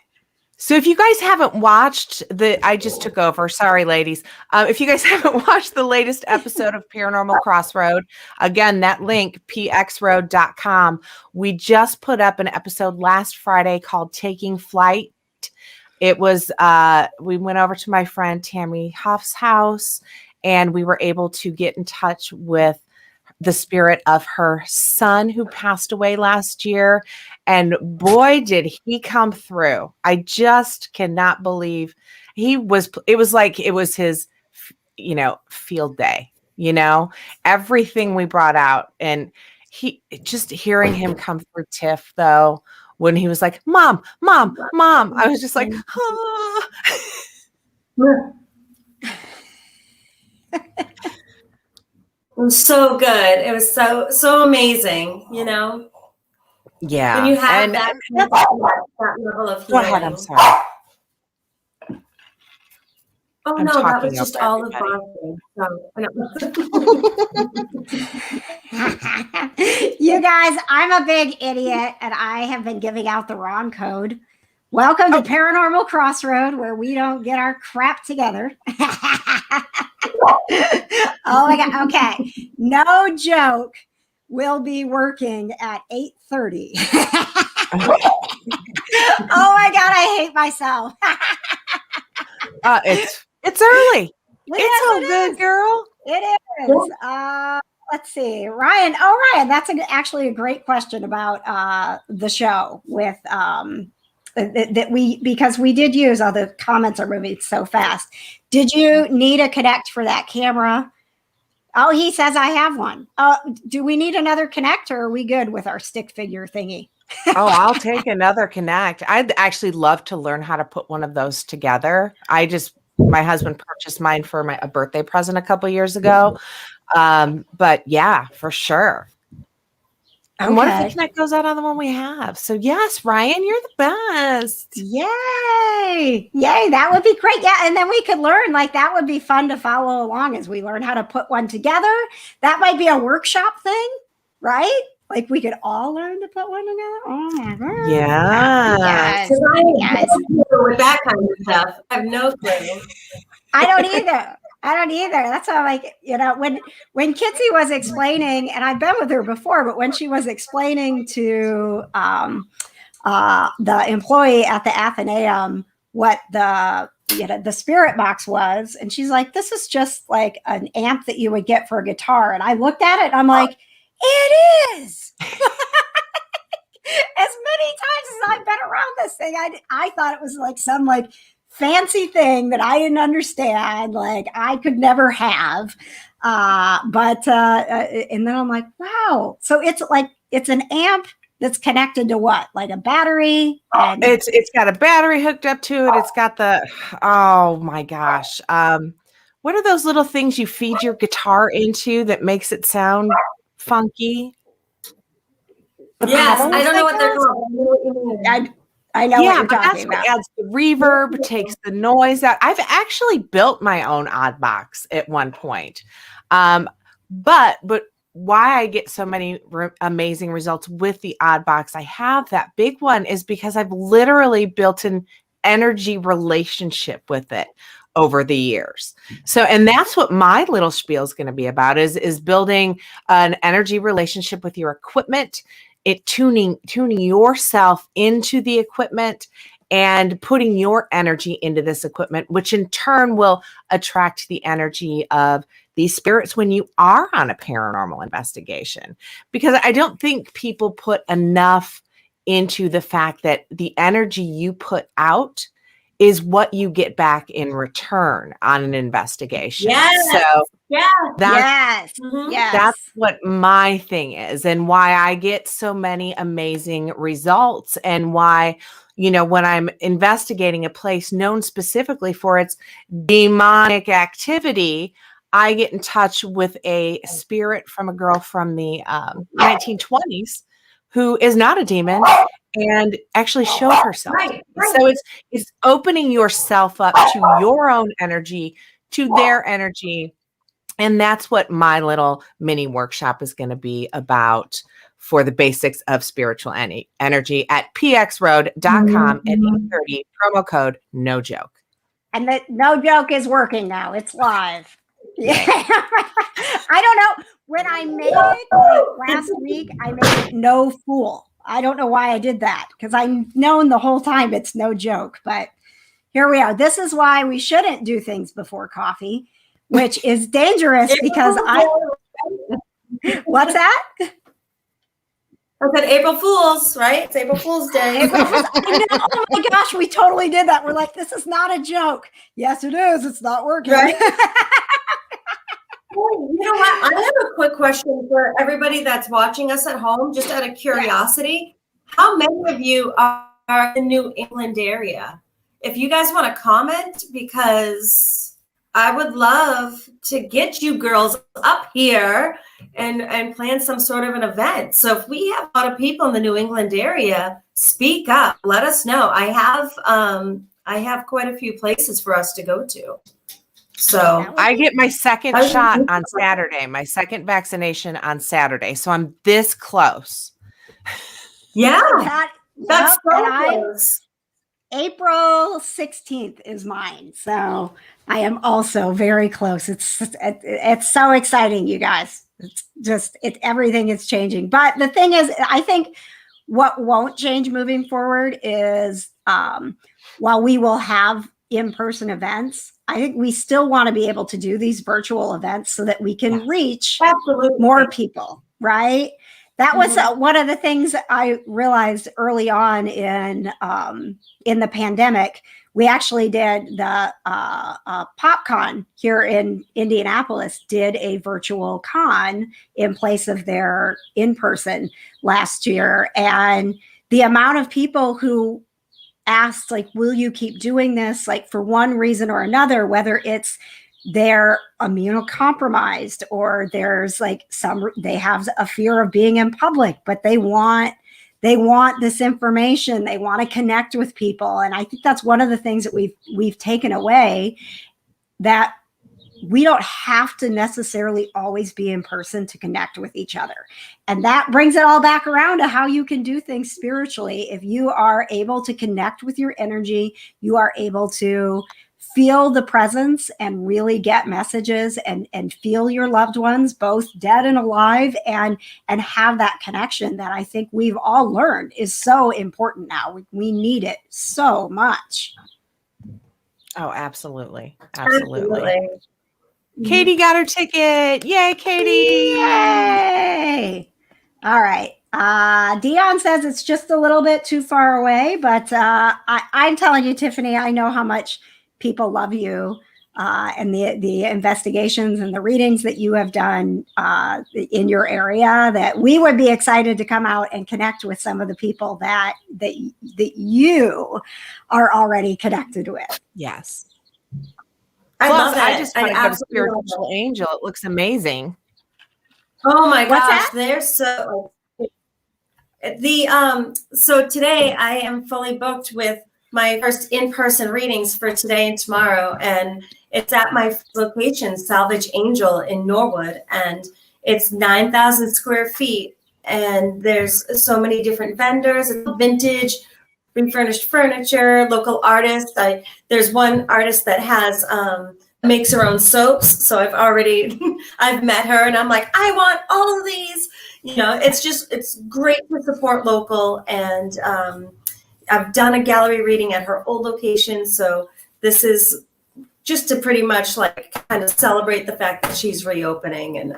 So if you guys haven't watched I just took over. Sorry, ladies. If you guys haven't watched the latest episode of Paranormal Crossroad, again, that link, pxroad.com. We just put up an episode last Friday called Taking Flight. It was, we went over to my friend Tammy Huff's house, and we were able to get in touch with the spirit of her son who passed away last year. And boy, did he come through. I just cannot believe it was like it was his, field day, everything we brought out. And just hearing him come through Tiff, though, when he was like, Mom, I was just like, oh. It was so good. It was so amazing, Yeah. When you have that level of healing. Go ahead, I'm sorry. Oh, no, that was just all of Boston. You guys, I'm a big idiot, and I have been giving out the wrong code. Welcome to Paranormal Crossroad, where we don't get our crap together. Oh my God. Okay. No joke. We'll be working at 8:30. Oh my God. I hate myself. It's early. It's all good, girl. It is. Let's see. Ryan. Oh, Ryan, that's actually a great question about the show with because we did use, all the comments are moving so fast. Did you need a Connect for that camera? Oh, he says I have one. Do we need another Connect, or are we good with our stick figure thingy? Oh, I'll take another Connect. I'd actually love to learn how to put one of those together. My husband purchased mine for a birthday present a couple years ago. But yeah, for sure. And what if the Connect goes out on the one we have? So yes, Ryan, you're the best. Yay. That would be great. Yeah. And then we could learn, that would be fun to follow along as we learn how to put one together. That might be a workshop thing, right? Like we could all learn to put one together. Oh my God. Yeah. Yes. With that kind of stuff, I have no clue. I don't either. That's how, when Kitsie was explaining, and I've been with her before, but when she was explaining to the employee at the Athenaeum what the spirit box was, and she's like, this is just like an amp that you would get for a guitar. And I looked at it and I'm like, it is. As many times as I've been around this thing, I thought it was like some fancy thing that I didn't understand, I could never have. But and then I'm like, wow. So it's an amp that's connected to what? Like a battery? And it's got a battery hooked up to it. It's got oh my gosh. What are those little things you feed your guitar into that makes it sound funky? Yes, I don't know what they're called. I know what you're talking about. What adds the reverb, takes the noise out. I've actually built my own odd box at one point. But why I get so many amazing results with the odd box I have, that big one, is because I've literally built an energy relationship with it over the years. So, and that's what my little spiel is going to be about, is building an energy relationship with your equipment, tuning yourself into the equipment and putting your energy into this equipment, which in turn will attract the energy of these spirits when you are on a paranormal investigation. Because I don't think people put enough into the fact that the energy you put out is what you get back in return on an investigation. Yes. So Yes. That's what my thing is, and why I get so many amazing results, and why, when I'm investigating a place known specifically for its demonic activity, I get in touch with a spirit from a girl from the 1920s who is not a demon and actually showed herself. Right. So it's opening yourself up to your own energy, to their energy. And that's what my little mini workshop is going to be about, for the basics of spiritual energy, at pxroad.com at 8:30, promo code no joke. And that no joke is working now. It's live. Yeah. I don't know. When I made it last week, I made it no fool. I don't know why I did that, because I've known the whole time it's no joke. But here we are. This is why we shouldn't do things before coffee, which is dangerous because what's that? I said April Fool's, right? It's April Fool's Day. April Fool's. I know. Oh my gosh, we totally did that. We're like, this is not a joke. Yes, it is. It's not working. Right? Well, you know what? I have a quick question for everybody that's watching us at home, just out of curiosity. How many of you are in the New England area? If you guys want to comment, because I would love to get you girls up here and plan some sort of an event. So if we have a lot of people in the New England area, speak up. Let us know. I have quite a few places for us to go to. So I get my second shot on Saturday, my second vaccination on Saturday. So I'm this close. Yeah. That's so close. April 16th is mine. So I am also very close. It's so exciting, you guys. It's just, everything is changing. But the thing is, I think what won't change moving forward is while we will have in-person events, I think we still want to be able to do these virtual events so that we can reach more people, right? That was one of the things I realized early on in the pandemic. We actually did the PopCon here in Indianapolis, did a virtual con in place of their in-person last year. And the amount of people who asked, like, will you keep doing this? Like, for one reason or another, whether it's they're immunocompromised or there's like they have a fear of being in public, but they want this information. They want to connect with people. And I think that's one of the things that we've taken away, that we don't have to necessarily always be in person to connect with each other. And that brings it all back around to how you can do things spiritually. If you are able to connect with your energy, you are able to feel the presence and really get messages and feel your loved ones, both dead and alive, and have that connection that I think we've all learned is so important now. We need it so much. Oh, absolutely. Absolutely. Katie got her ticket. Yay, Katie. Yay. All right. Dion says it's just a little bit too far away, but I'm telling you, Tiffany, I know how much people love you and the investigations and the readings that you have done in your area, that we would be excited to come out and connect with some of the people that you are already connected with. Yes. I love that. I just want to have a spiritual angel. It looks amazing. Oh my gosh, they're so so today I am fully booked with my first in-person readings for today and tomorrow, and it's at my location, Salvage Angel in Norwood, and It's 9,000 square feet, and there's so many different vendors, vintage, refurnished furniture, local artists. There's one artist that has makes her own soaps. So I've met her, and I'm like, I want all of these. It's great to support local, and I've done a gallery reading at her old location. So this is just to pretty much like kind of celebrate the fact that she's reopening. And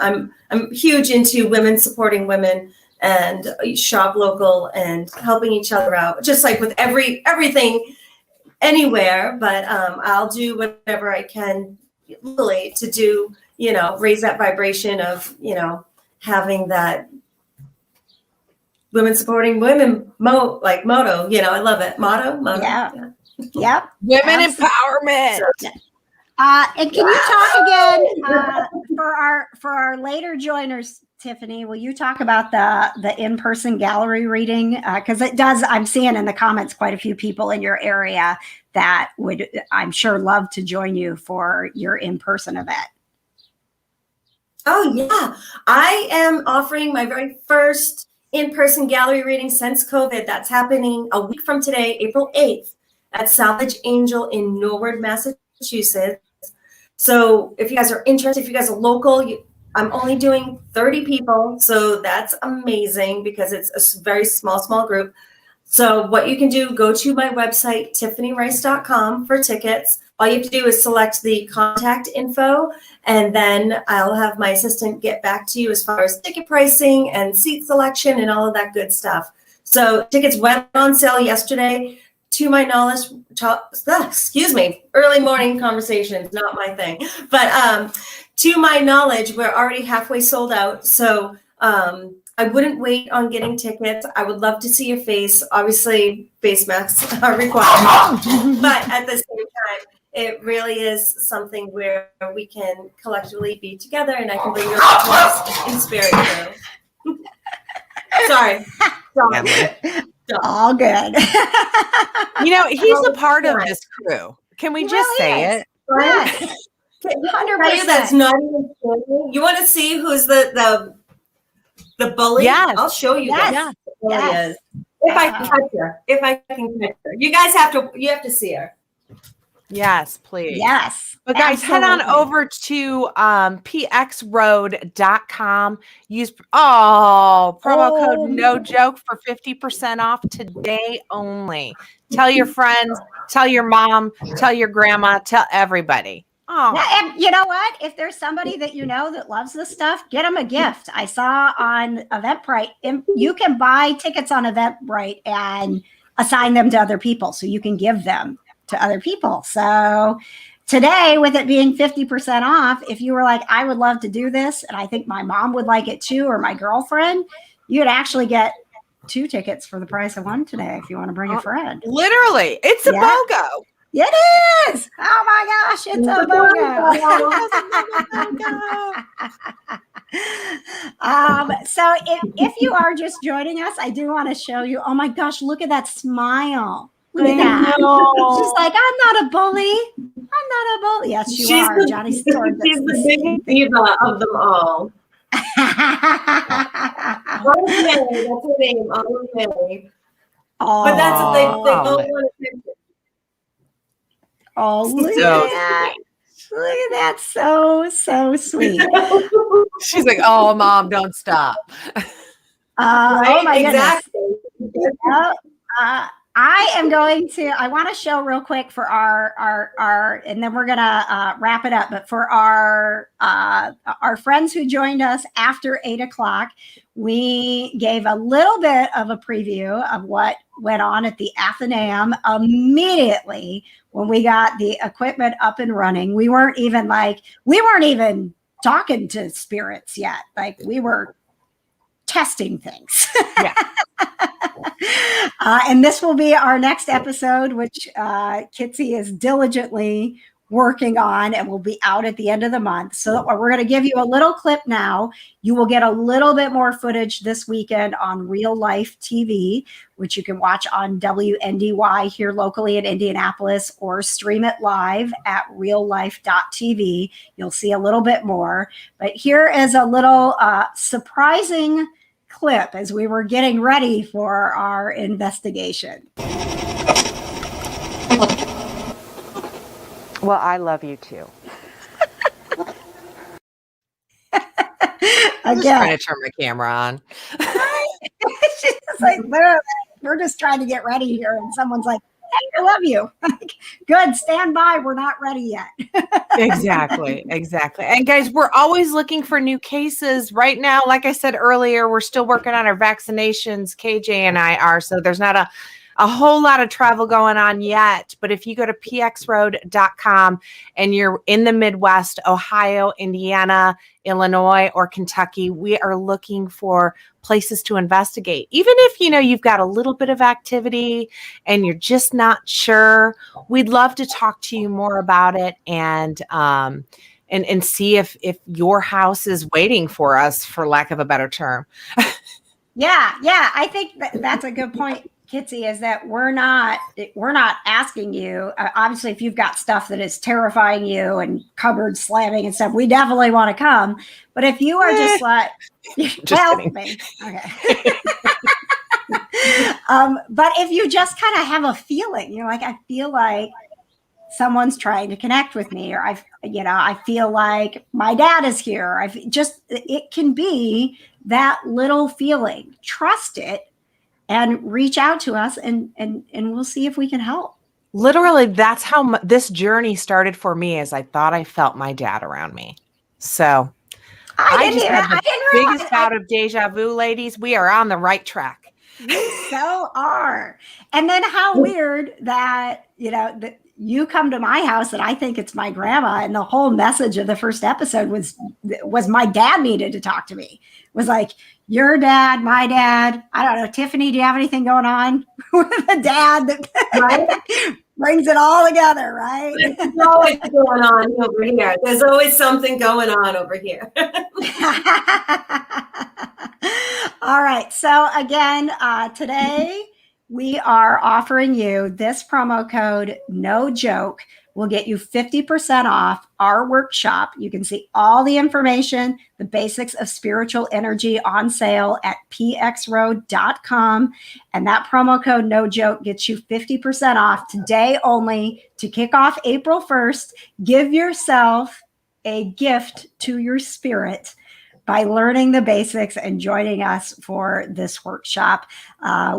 I'm huge into women supporting women and shop local and helping each other out, just like with everything anywhere. But I'll do whatever I can locally to do, raise that vibration of, having that women supporting women motto. I love it. Motto. Yeah. Yep. Women empowerment. And can you talk again for our later joiners, Tiffany? Will you talk about the in-person gallery reading? Because it does. I'm seeing in the comments quite a few people in your area that would, I'm sure, love to join you for your in-person event. Oh yeah, I am offering my very first in-person gallery reading since COVID. That's happening a week from today, April 8th, at Salvage Angel in Norwood, Massachusetts. So if you guys are interested, if you guys are local, I'm only doing 30 people. So that's amazing because it's a very small group. So what you can do, go to my website, tiffanyrice.com for tickets. All you have to do is select the contact info, and then I'll have my assistant get back to you as far as ticket pricing and seat selection and all of that good stuff. So tickets went on sale yesterday. To my knowledge, early morning conversations, not my thing. But to my knowledge, we're already halfway sold out. So I wouldn't wait on getting tickets. I would love to see your face. Obviously, face masks are required. But at the same time, it really is something where we can collectively be together, and I can bring your voice in spirit too. Sorry. All good. He's a part of this crew. Can we just say it? Yes. 100%. That's not even funny. You want to see who's the bully? Yes. I'll show you. Yes. Yes. If I can catch her. You guys have to see her. Yes, please. Yes. But guys, head on over to pxroad.com. Use promo code no joke for 50% off today only. Tell your friends, tell your mom, tell your grandma, tell everybody. Oh. Yeah, and you know what? If there's somebody that you know that loves this stuff, get them a gift. I saw on Eventbrite, you can buy tickets on Eventbrite and assign them to other people, so you can give them to other people. So today, with it being 50% off, if you were like, I would love to do this, and I think my mom would like it too, or my girlfriend, you'd actually get 2 tickets for the price of 1 today if you want to bring a friend. Literally, it's a BOGO. It is. Oh my gosh, it's a BOGO. So if you are just joining us, I do want to show you. Oh my gosh, look at that smile. Look at that. She's like, I'm not a bully. Yes, you are. Johnny Storm. She's the biggest diva of them all. That's her name. But that's they both want to take it. Oh, look at that. Look at that. So sweet. She's like, oh, Mom, don't stop. Right? Oh, my exactly. goodness. I want to show real quick for our, and then we're going to wrap it up. But for our friends who joined us after 8:00, we gave a little bit of a preview of what went on at the Athenaeum immediately when we got the equipment up and running. We weren't even talking to spirits yet. Like, we were testing things. Yeah. And this will be our next episode, which Kitsie is diligently working on and will be out at the end of the month. So we're going to give you a little clip now. You will get a little bit more footage this weekend on Real Life TV, which you can watch on WNDY here locally in Indianapolis, or stream it live at reallife.tv. You'll see a little bit more. But here is a little surprising clip as we were getting ready for our investigation. Well, I love you too. I'm just trying to turn my camera on. She's just like, literally, we're just trying to get ready here. And someone's like, hey, I love you. Good, stand by. We're not ready yet. Exactly. And guys, we're always looking for new cases. Right now, like I said earlier, we're still working on our vaccinations. KJ and I are. So there's not a whole lot of travel going on yet. But if you go to pxroad.com and you're in the Midwest, Ohio, Indiana, Illinois, or Kentucky, we are looking for places to investigate. Even if, you've got a little bit of activity and you're just not sure, we'd love to talk to you more about it and see if your house is waiting for us, for lack of a better term. Yeah. I think that's a good point, Kitsie, is that we're not asking you. Obviously, if you've got stuff that is terrifying you and cupboard slamming and stuff, we definitely want to come. But if you are just like, kidding. Okay. But if you just kind of have a feeling, you're like, I feel like someone's trying to connect with me, or I feel like my dad is here. It can be that little feeling. Trust it and reach out to us, and we'll see if we can help. Literally, that's how this journey started for me, as I thought I felt my dad around me. So I just had the biggest bout of deja vu, ladies. We are on the right track. We so are. And then how weird that, that you come to my house and I think it's my grandma, and the whole message of the first episode was my dad needed to talk to me. It was like, your dad, my dad. I don't know. Tiffany, do you have anything going on with a dad that brings it all together, right? There's always going on over here. There's always something going on over here. All right. So again, today we are offering you this promo code, no joke, will get you 50% off our workshop. You can see all the information, the basics of spiritual energy, on sale at pxroad.com. And that promo code, no joke, gets you 50% off today only to kick off April 1st. Give yourself a gift to your spirit by learning the basics and joining us for this workshop.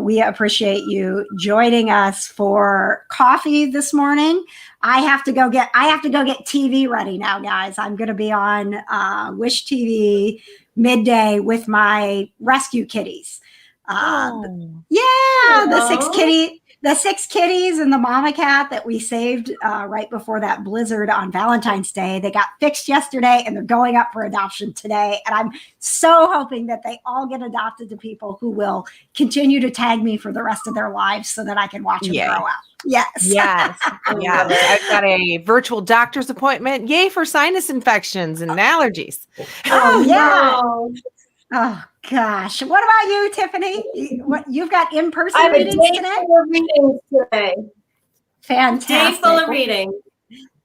We appreciate you joining us for coffee this morning. I have to go get TV ready now, guys. I'm going to be on Wish TV midday with my rescue kitties. The six kitties and the mama cat that we saved right before that blizzard on Valentine's Day. They got fixed yesterday and they're going up for adoption today. And I'm so hoping that they all get adopted to people who will continue to tag me for the rest of their lives so that I can watch them grow up. Yes. I've got a virtual doctor's appointment. Yay for sinus infections and allergies. Oh, yeah. No. Oh, gosh. What about you, Tiffany? You've got in-person readings today? Fantastic. Day full of reading.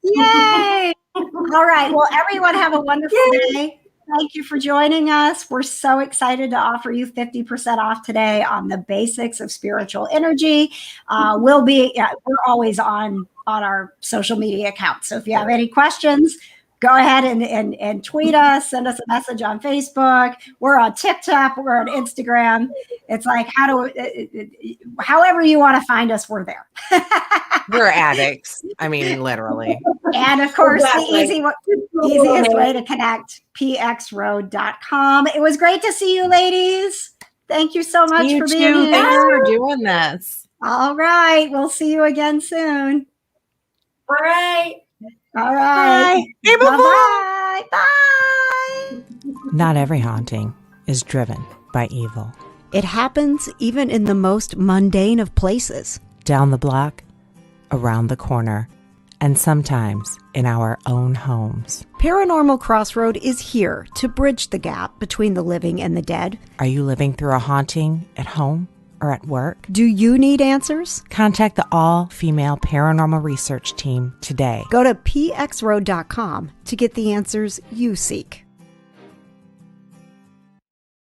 Yay. All right. Well, everyone have a wonderful day. Thank you for joining us. We're so excited to offer you 50% off today on the basics of spiritual energy. We're always on our social media accounts. So if you have any questions, go ahead and tweet us, send us a message on Facebook. We're on TikTok, we're on Instagram. It's like, however you want to find us, we're there. We're addicts. I mean, literally. And of course, exactly. The easiest way to connect, pxroad.com. It was great to see you, ladies. Thank you so much for being here. Thanks for doing this. All right. We'll see you again soon. All right. Bye. Bye. Bye. Not every haunting is driven by evil. It happens even in the most mundane of places. Down the block, around the corner, and sometimes in our own homes. Paranormal Crossroad is here to bridge the gap between the living and the dead. Are you living through a haunting at home or at work? Do you need answers? Contact the all-female paranormal research team today. Go to pxroad.com to get the answers you seek.